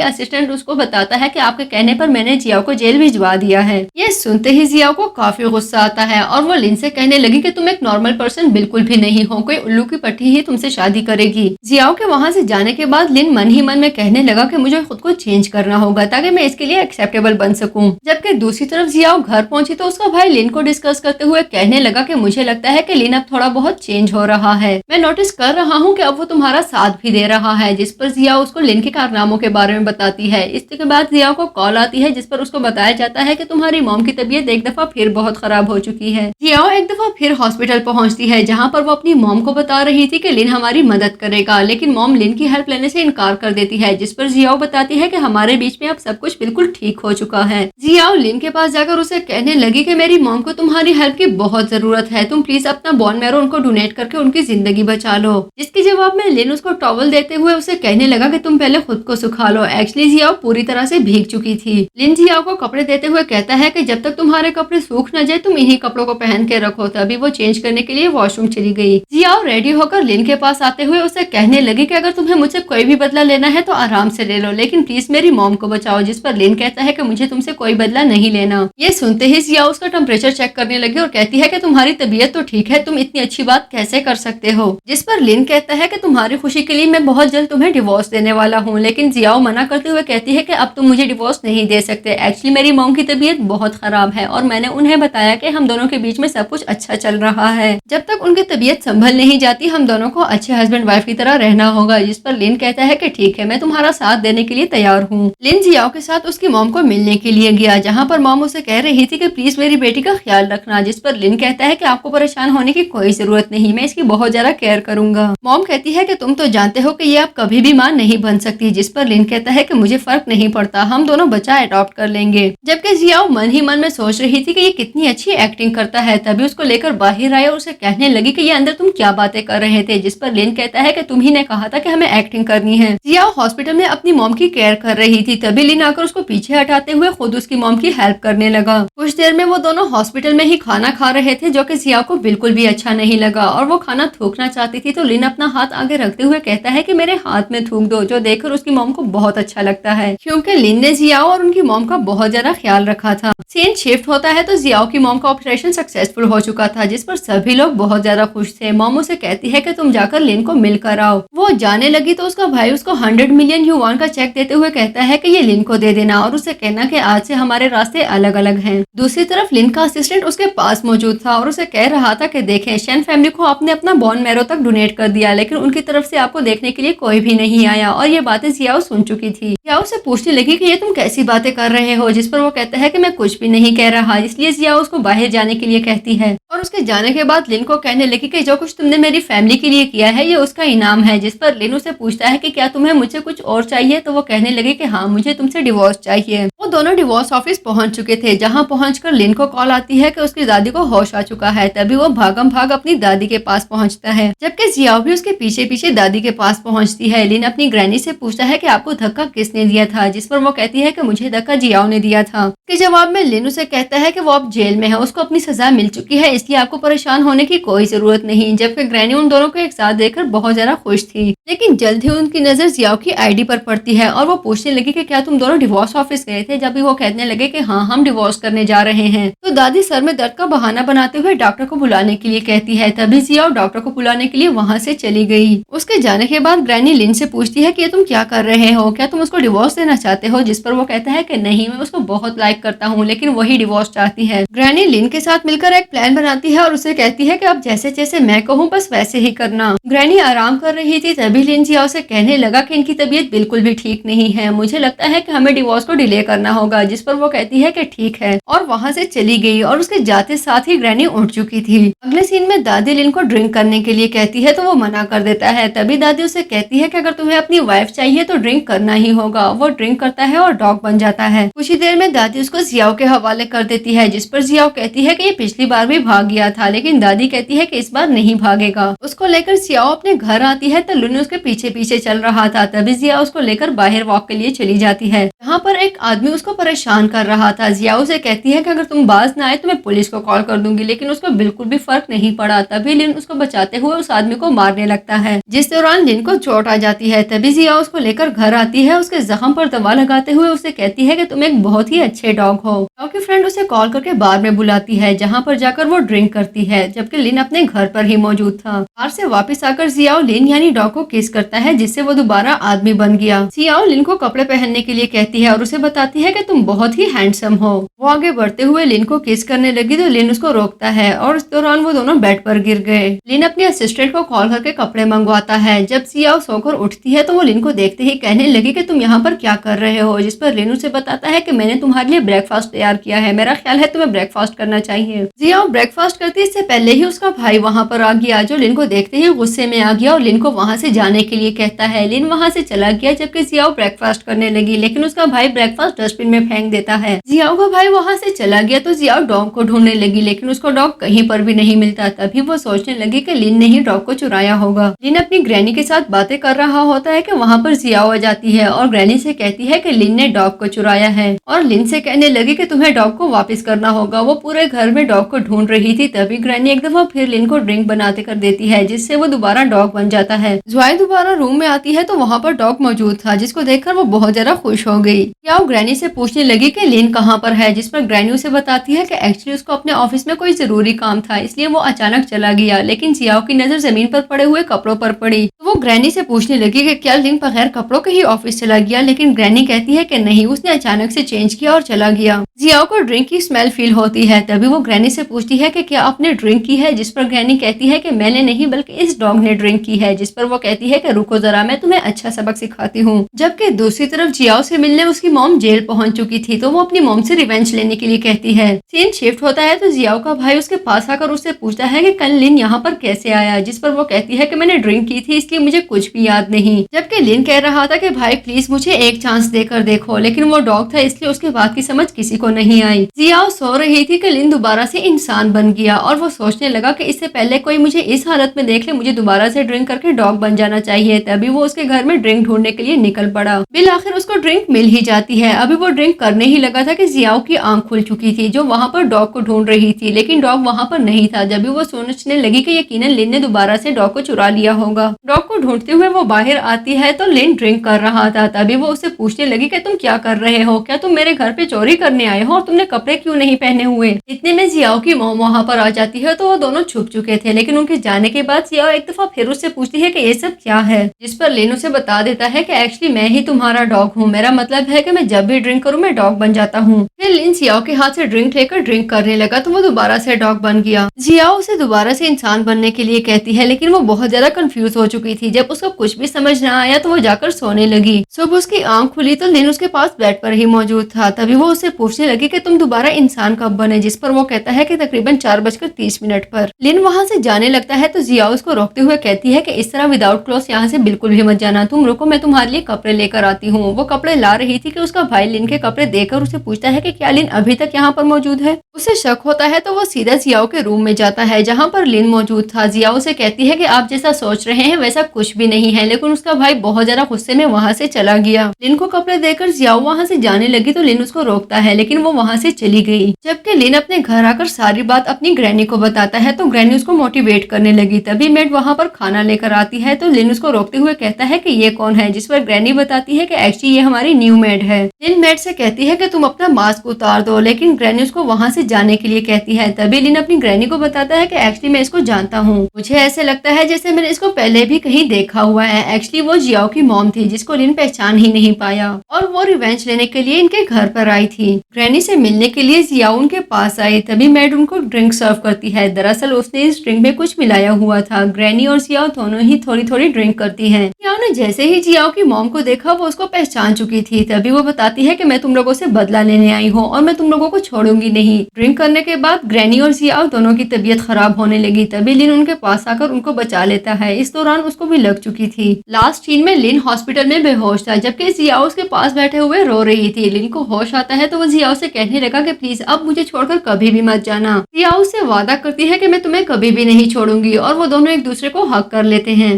असिस्टेंट उसको बताता है कि आपके कहने पर मैंने जियाओ को जेल भिजवा दिया है। ये सुनते ही जियाओ को काफी गुस्सा आता है और वो लिन से कहने लगी कि तुम एक नॉर्मल पर्सन बिल्कुल भी नहीं हो, कोई उल्लू की पट्टी ही तुमसे शादी करेगी। जियाओ के वहाँ से जाने के बाद लिन मन ही मन में कहने लगा कि मुझे खुद को चेंज करना होगा ताकि मैं इसके लिए एक्सेप्टेबल बन सकूं। जबकि दूसरी तरफ जियाओ घर पहुंची तो उसका भाई लिन को डिस्कस करते हुए कहने लगा कि मुझे लगता है कि लिन अब थोड़ा बहुत चेंज हो रहा है, मैं नोटिस कर रहा हूँ कि अब वो तुम्हारा साथ भी दे रहा है। जिस पर जियाओ उसको लिन के कारनामों के बारे में बताती है। इसके बाद जियाओ को कॉल आती है, जिस पर उसको बताया जाता है कि तुम्हारी मॉम की तबीयत एक दफा फिर बहुत खराब हो चुकी है। जियाओ एक दफा फिर हॉस्पिटल पहुंचती है, जहां पर वो अपनी मॉम को बता रही थी कि लिन हमारी मदद करेगा, लेकिन मॉम लिन की हेल्प लेने से इनकार कर देती है। जिस पर जियाओ बताती है कि हमारे बीच में अब सब कुछ बिल्कुल ठीक हो चुका है। जियाओ लिन के पास जाकर उसे कहने लगी कि मेरी मॉम को तुम्हारी हेल्प की बहुत जरूरत है, तुम प्लीज अपना बोन मैरो उनको डोनेट करके उनकी जिंदगी बचा लो। जिसके जवाब में लिन उसको टॉवल देते हुए उसे कहने लगा कि तुम पहले खुद को सुखा लो। एक्चुअली जियाओ पूरी तरह से भीग चुकी थी। लिन जियाओ को कपड़े देते हुए कहता है कि जब तक तुम्हारे कपड़े सूख न जाए तुम इन्हीं कपड़ों को पहन के रखो। तभी वो चेंज करने के लिए वॉशरूम चली गई। जियाओ रेडी होकर लिन के पास आते हुए उसे कहने लगी कि अगर तुम्हें मुझसे कोई भी बदला लेना है तो आराम से ले लो, लेकिन प्लीज मेरी मॉम को बचाओ। जिस पर लिन कहता है कि मुझे तुमसे कोई बदला नहीं लेना। ये सुनते ही जियाओ उसका टेम्परेचर चेक करने लगी और कहती है कि तुम्हारी तबीयत तो ठीक है, तुम इतनी अच्छी बात कैसे कर सकते हो। जिस पर लिन कहता है कि तुम्हारी खुशी के लिए मैं बहुत जल्द तुम्हें डिवोर्स देने वाला हूँ, लेकिन जियाओ मना करते हुए कहती है कि अब तुम मुझे डिवोर्स नहीं दे सकते। एक्चुअली मेरी मॉम की तबीयत बहुत खराब है और मैंने उन्हें बताया कि हम दोनों के बीच में सब कुछ अच्छा चल रहा है, जब तक उनकी तबीयत संभल नहीं जाती हम दोनों को अच्छे हस्बैंड वाइफ की तरह रहना होगा। जिस पर लिन कहता है कि ठीक है, मैं तुम्हारा साथ देने के लिए तैयार हूँ। लिन जियाओ के साथ उसकी मॉम को मिलने के लिए गया, जहाँ पर मॉम उसे कह रही थी कि प्लीज मेरी बेटी का ख्याल रखना। जिस पर लिन कहता है कि आपको परेशान होने की कोई जरूरत नहीं, मैं इसकी बहुत ज्यादा केयर करूंगा। मॉम कहती है कि तुम तो जानते हो कि ये आप कभी भी मां नहीं बन सकती। जिस पर लिन कहता है कि मुझे फर्क नहीं पड़ता, हम दोनों बच्चा अडॉप्ट कर लेंगे। जबकि जियाओ मन ही मन में सोच रही थी कि ये कितनी अच्छी एक्टिंग करता है। तभी उसको लेकर बाहर आए और उसे कहने लगी कि ये अंदर तुम क्या बातें कर रहे थे। जिस पर लिन कहता है कि तुम ही ने कहा था कि हमें एक्टिंग करनी है। जियाओ हॉस्पिटल में अपनी मॉम की केयर कर रही थी, तभी लिन आकर उसको पीछे हटाते हुए खुद उसकी मॉम की हेल्प करने लगा। कुछ देर में वो दोनों हॉस्पिटल में ही खाना खा रहे थे, जो कि जियाओ को बिल्कुल भी अच्छा नहीं लगा और वो खाना थूकना चाहती थी। तो लिन अपना हाथ आगे रखते हुए कहता है कि मेरे हाथ में थूक दो, जो देखकर उसकी मॉम को बहुत अच्छा लगता है, क्योंकि लिन ने जियाओ और उनकी मॉम का बहुत ज्यादा ख्याल रखा था। सीन शिफ्ट होता है तो जियाओ की मॉम का ऑपरेशन सक्सेसफुल हो चुका था, जिस पर सभी लोग बहुत ज्यादा खुश थे। मॉम उसे कहती है कि तुम जाकर लिन को मिलकर आओ। वो जाने लगी तो उसका भाई उसको 100 मिलियन युआन का चेक देते हुए कहता है कि ये लिन को दे देना और उसे कहना कि आज से हमारे रास्ते अलग अलग हैं। दूसरी तरफ लिन का असिस्टेंट उसके पास मौजूद था और उसे कह रहा था कि देखें, शेन फैमिली को आपने अपना बोन मैरो तक डोनेट कर दिया, लेकिन उनकी तरफ से आपको देखने के लिए कोई भी नहीं आया। और ये बातें जियाओ सुन चुकी थी। जियाओ से पूछने लगी कि ये तुम कैसी बातें कर रहे हो। जिस पर वो कहता है कि मैं कुछ भी नहीं कह रहा। इसलिए जियाओ उसको बाहर जाने के लिए कहती है और उसके जाने के बाद लिन को कहने लगी कि जो कुछ तुमने मेरी फैमिली के लिए किया है ये उसका इनाम है। जिस पर लिन उसे पूछता है कि क्या तुम्हें मुझसे कुछ और चाहिए, तो वो कहने लगे कि हाँ, मुझे तुमसे डिवोर्स चाहिए। वो दोनों डिवोर्स ऑफिस पहुंच चुके थे, जहां पहुंचकर लिन को कॉल आती है कि उसकी दादी को होश आ चुका है। तभी वो भागम भाग अपनी दादी के पास पहुंचता है, जबकि जियाओ भी उसके पीछे पीछे दादी के पास पहुंचती है। लिन अपनी ग्रैनी से पूछता है कि आपको धक्का किसने दिया था। जिस पर वो कहती है कि मुझे धक्का जियाओ ने दिया था। के जवाब में लिन उसे कहता है कि वो अब जेल में है, उसको अपनी सजा मिल चुकी है, इसलिए आपको परेशान होने की कोई जरूरत नहीं। जबकि ग्रैनी उन दोनों को एक साथ देखकर बहुत ज्यादा खुश थी, लेकिन जल्द ही उनकी नजर जियाओ की आईडी पर पड़ती है और वो पूछने लगी कि क्या तुम दोनों डिवोर्स ऑफिस गए थे। जब भी वो कहने लगे कि हाँ, हम डिवोर्स करने जा रहे हैं, तो दादी सर में दर्द का बहाना बनाते हुए डॉक्टर को बुलाने के लिए कहती है। तभी जियाओ डॉक्टर को बुलाने के लिए वहाँ से चली गई। उसके जाने के बाद ग्रैनी लिन से पूछती है कि ये तुम क्या कर रहे हो, क्या तुम उसको डिवोर्स देना चाहते हो। जिस पर वो कहता है कि नहीं, मैं उसको बहुत लाइक करता हूँ, लेकिन वही डिवोर्स चाहती है। ग्रैनी लिन के साथ मिलकर एक प्लान बनाती है और उसे कहती है कि अब जैसे जैसे मैं कहूँ बस वैसे ही करना। ग्रैनी आराम कर रही थी तभी लिन जियाओ से कहने लगा कि इनकी तबीयत बिल्कुल भी ठीक नहीं है, मुझे लगता है कि हमें डिवोर्स को डिले करना होगा। जिस पर वो कहती है कि ठीक है और वहाँ से चली गई और उसके जाते साथ ही ग्रैनी उठ चुकी थी। अगले सीन में दादी लिन को ड्रिंक करने के लिए कहती है तो वो मना कर देता है। तभी दादी उसे कहती है कि अगर तुम्हें अपनी वाइफ चाहिए तो ड्रिंक करना ही होगा। वो ड्रिंक करता है और डॉग बन जाता है। कुछ ही देर में दादी उसको जियाओ के हवाले कर देती है, जिस पर जियाओ कहती है कि ये पिछली बार भी भाग गया था, लेकिन दादी कहती है कि इस बार नहीं भागेगा। उसको लेकर जियाओ अपने घर आती है तो लुन उसके पीछे पीछे चल रहा था। तभी जियाओ उसको लेकर बाहर वॉक के लिए चली जाती है। यहाँ पर एक आदमी उसको परेशान कर रहा था। जियाओ से कहती है कि अगर तुम बाज ना आए तो मैं पुलिस को कॉल कर दूंगी, लेकिन उसको बिल्कुल भी फर्क नहीं पड़ा। तभी लिन उसको बचाते हुए उस आदमी को मारने लगता है, जिस दौरान लिन को चोट आ जाती है। तभी जियाओ उसको लेकर घर आती है, उसके जख्म पर दवा लगाते हुए उसे कहती है कि तुम एक बहुत ही अच्छे डॉग हो। जियाओ की फ्रेंड उसे कॉल करके बार में बुलाती है, जहाँ पर जाकर वो ड्रिंक करती है, जबकि लिन अपने घर पर ही मौजूद था। बाहर से वापस आकर जियाओ लिन यानी डॉग को किस करता है, जिससे वो दोबारा आदमी बन गया। जियाओ लिन को कपड़े पहनने के लिए कहती है और उसे बताती है कि तुम बहुत ही हैंडसम हो। वो आगे बढ़ते हुए लिन को किस करने लगी तो लिन उसको रोकता है और इस दौरान वो दोनों बेड पर गिर गए। लिन अपने असिस्टेंट को कॉल करके कपड़े मंगवाता है। जब जियाओ सोकर उठती है तो वो लिन को देखते ही कहने लगी कि तुम यहाँ पर क्या कर रहे हो, जिस पर लिन उसे बताता है कि मैंने तुम्हारे लिए ब्रेकफास्ट तैयार किया है, मेरा ख्याल है तुम्हें ब्रेकफास्ट करना चाहिए। जियाओ ब्रेकफास्ट करती इससे पहले ही उसका भाई वहाँ पर आ गया, जो लिन को देखते ही गुस्से में आ गया और लिन को वहाँ से जाने के लिए कहता है। लिन वहाँ से चला गया जबकि जियाओ ब्रेकफास्ट करने लगी, लेकिन उसका भाई ब्रेकफास्ट डस्टबिन में फेंक देता है। जियाओ का भाई वहाँ से चला गया तो जियाओ डॉग को ढूंढने लगी, लेकिन उसको डॉग कहीं पर भी नहीं मिलता। तभी वो सोचने लगी कि लिन ने ही डॉग को चुराया होगा। लिन अपनी ग्रैनी के साथ बातें कर रहा होता है कि वहाँ पर जियाओ आ जाती है और ग्रैनी से कहती है कि लिन ने डॉग को चुराया है और लिन से कहने लगी कि तुम्हें डॉग को वापस करना होगा। वो पूरे घर में डॉग को ढूंढ रही थी। तभी ग्रैनी एक दफा फिर लिन को ड्रिंक बनाते कर देती है, जिससे वो दोबारा डॉग बन जाता है। ज़्वाई दोबारा रूम में आती है तो वहाँ पर डॉग मौजूद था, जिसको देखकर वो बहुत ज्यादा खुश हो गई। जियाओ ग्रैनी से पूछने लगी कि लिन कहाँ पर है, जिस पर ग्रैनी उसे बताती है कि एक्चुअली उसको अपने ऑफिस में कोई जरूरी काम था, इसलिए वो अचानक चला गया। लेकिन जियाओ की नजर जमीन पर पड़े हुए कपड़ों पर पड़ी तो वो ग्रैनी से पूछने लगी कि क्या लिन बगैर कपड़ों के ही ऑफिस चला गया, लेकिन ग्रैनी कहती है कि नहीं, उसने अचानक से चेंज किया और चला गया। जियाओ को ड्रिंक की स्मेल फील होती है। तभी वो ग्रैनी से पूछती है कि क्या आपने ड्रिंक की है, जिस पर ग्रैनी कहती है कि मैंने नहीं बल्कि इस डॉग ने ड्रिंक की है। जिस पर वो कहती है कि रुको जरा, मैं तुम्हें अच्छा सबक सिखाती हूँ। जबकि दूसरी तरफ जियाओ से मिलने उसकी मॉम जेल पहुंच चुकी थी तो वो अपनी मॉम से रिवेंज लेने के लिए कहती है। सीन शिफ्ट होता है तो जियाओ का भाई उसके पास आकर उससे पूछता है कि कल लिन यहाँ पर कैसे आया, जिस पर वो कहती है कि मैंने ड्रिंक की थी इसलिए मुझे कुछ भी याद नहीं। जबकि लिन कह रहा था कि भाई प्लीज मुझे एक चांस देकर देखो, लेकिन वो डॉग था इसलिए उसके बात की समझ किसी को नहीं आई। जियाओ सो रही थी कि लिन दोबारा से इंसान बन गया और वो सोचने लगा कि इससे पहले कोई मुझे इस हालत में देख ले, मुझे दोबारा से ड्रिंक करके डॉग बन जाना चाहिए। तभी वो उसके घर में ड्रिंक ढूंढने के लिए निकल पड़ा। बिल आखिर उसको ड्रिंक मिल ही जाती है। अभी वो ड्रिंक करने ही लगा था कि जियाओ की आंख खुल चुकी थी, जो वहाँ पर डॉग को ढूंढ रही थी, लेकिन डॉग वहाँ पर नहीं था। जब भी वो सोचने लगी कि यकीनन लिन ने दोबारा से डॉग को चुरा लिया होगा। डॉग को ढूंढते हुए वो बाहर आती है तो लिन ड्रिंक कर रहा था। तभी वो उसे पूछने लगी कि तुम क्या कर रहे हो, क्या तुम मेरे घर पे चोरी करने आए हो और तुमने कपड़े क्यों नहीं पहने हुए। इतने में जियाओ की मॉम वहाँ पर आ जाती है तो वो दोनों छुप चुके थे, लेकिन उनके जाने के बाद जियाओ एक दफा फिर उससे पूछती है कि ये सब क्या है, जिस पर लिन उसे बता देता है कि एक्चुअली मैं ही तुम्हारा डॉग हूँ, मेरा मतलब है कि मैं जब भी ड्रिंक करूँ मैं डॉग बन जाता हूँ। फिर लिन जियाओ के हाथ से ड्रिंक लेकर ड्रिंक करने लगा तो वो दोबारा से डॉग बन गया। जियाओ उसे दोबारा से इंसान बनने के लिए कहती है, लेकिन वो बहुत ज्यादा कंफ्यूज हो चुकी थी। जब उसको कुछ भी समझ ना आया तो वो जाकर सोने लगी। सुबह उसकी आंख खुली तो लिन उसके पास बेड पर ही मौजूद था। तभी वो उससे पूछने लगी कि तुम दोबारा इंसान कब बने, जिस पर वो कहता है कि तकरीबन 4:30 पर। लिन वहाँ से जाने लगता है तो जियाओ उसको रोकते हुए कहती है कि इस तरह विदाउट क्लोथ यहाँ से बिल्कुल भी मत जाना, तुम रुको, मैं तुम्हारे लिए कपड़े लेकर आती हूँ। वो कपड़े ला रही थी कि उसका भाई लिन के कपड़े देकर उसे पूछता है कि क्या लिन अभी तक यहाँ पर मौजूद है। उसे शक होता है तो वो सीधा जियाओ के रूम में जाता है जहाँ पर लिन मौजूद था। जियाओ से कहती है कि आप जैसा सोच रहे हैं वैसा कुछ भी नहीं है, लेकिन उसका भाई बहुत ज्यादा गुस्से में वहाँ से चला गया। लिन को कपड़े देकर जियाओ वहाँ से जाने लगी तो लिन उसको रोकता है, लेकिन वो वहाँ से चली गई। जबकि लिन अपने घर आकर सारी बात अपनी ग्रैनी को बताता है तो ग्रैनी उसको मोटिवेट करने लगी। तभी मेड वहाँ पर खाना लेकर आती है तो लिन उसको रोकते हुए कहता है कि ये कौन है, जिस पर ग्रैनी बताती है कि एक्चुअली ये हमारी न्यू मेड है। लिन मेड से कहती है कि तुम अपना मास्क उतार दो, लेकिन ग्रैनी उसको वहाँ से जाने के लिए कहती है। तभी लिन अपनी ग्रैनी को बताता है कि एक्चुअली मैं इसको जानता हूँ, मुझे ऐसे लगता है जैसे मैंने इसको पहले भी कहीं देखा हुआ है। एक्चुअली वो जियाओ की मॉम थी जिसको लिन पहचान ही नहीं पाया और वो रिवेंज लेने के लिए इनके घर पर आई थी। ग्रैनी से मिलने के लिए जियाओ उनके पास आई, तभी मैड उनको ड्रिंक सर्व करती है। दरअसल उसने इस ड्रिंक में कुछ मिलाया हुआ था। ग्रैनी और जियाओ दोनों ही थोड़ी थोड़ी ड्रिंक करती हैं। जियाओ ने जैसे ही जियाओ की मॉम को देखा वो उसको पहचान चुकी थी। तभी वो बताती है कि मैं तुम लोगों से बदला लेने आई हूँ और मैं तुम लोगों को छोड़ूंगी नहीं। ड्रिंक करने के बाद ग्रैनी और जियाओ दोनों की तबीयत खराब होने लगी। तभी लिन उनके पास आकर उनको बचा लेता है। इस दौरान उसको भी लग चुकी थी। लास्ट सीन में लिन हॉस्पिटल में बेहोश था, जबकि जियाओ उसके पास बैठे हुए रो रही थी। लिन को होश आता है तो वो जियाओ से कहने लगा कि प्लीज अब मुझे छोड़कर कभी भी मत जाना। जियाओ से वादा करती है कि मैं तुम्हें कभी भी नहीं छोड़ूंगी और वो दोनों एक दूसरे को हक कर लेते हैं।